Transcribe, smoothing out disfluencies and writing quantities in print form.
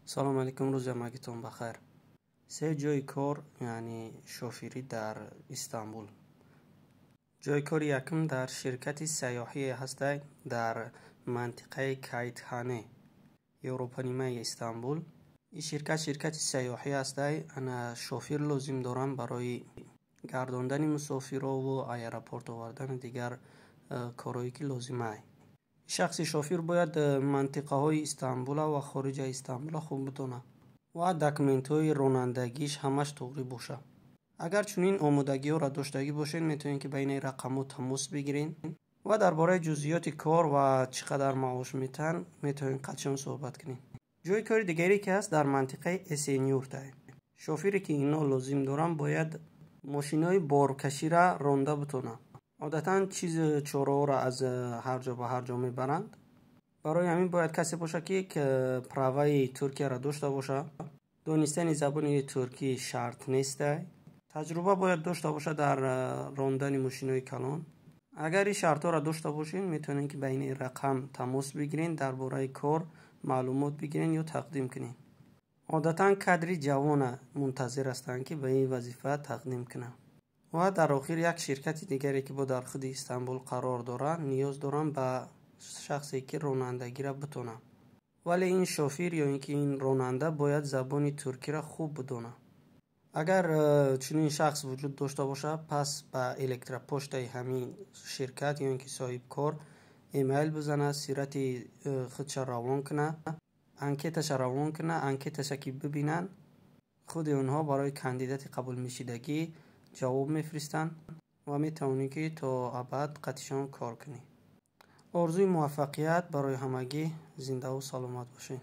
سلام علیکم، روز همگیتون بخیر. سه جای کار یعنی شوفیری در استانبول. جای کار یکم در شرکت سیاحی هسته در منطقه کیتخانه اروپا نیمه استانبول. این شرکت سیاحی هسته. انا شوفیر لازم دارم برای گرداندن مسافرها و ایرپورت آوردن دیگر کارهایی که لازمه. شخص شوفیر باید منطقه های استانبول و خارج استانبول خوب بدونه و دکمنت های رانندگیش همش توقی باشه. اگر چنین آمادگی ها را داشتگی باشین میتونین که بین رقم ها تماس بگیرین و درباره جزئیات کار و چقدر معاش میتن میتونین قدشان صحبت کنین. جای کار دیگری که هست در منطقه اسینیورت. شوفیری که اینا لازم دارن باید ماشینای بارکشی را رانده بتونه. عادتا چیز چوره را از هر جا به هر جا میبرند. برای همین باید کسی باشه که پروای ترکی را داشته باشه. دانستن زبان ترکی شرط نیسته. تجربه باید داشته باشه در راندن ماشینای کلان. اگر این شرط ها را داشته باشین میتونین که بین رقم تماس بگیرین، درباره کار معلومات بگیرین یا تقدیم کنین. عادتا کادری جوان منتظر هستند که به این وظیفه تقدیم کنه. و در آخر یک شرکت دیگری که با در خود استانبول قرار داره نیاز دارن به شخصی که رانندگی را بتونه. ولی این شوفیر یا اینکه این راننده باید زبان ترکی را خوب بدونه. اگر چنین شخص وجود داشته باشه پس به الکتروپشت همین شرکت یا اینکه صاحب کار ایمیل بزنه، سیرت خودش روان کنه، انکیتش روان کنه، انکیتش که ببینن خود اونها برای کاندیدات قبول میشدگی جواب میفرستن و میتونی که تا ابد قطعشان کار کنی. آرزوی موفقیت برای همگی. زنده و سلامت باشین.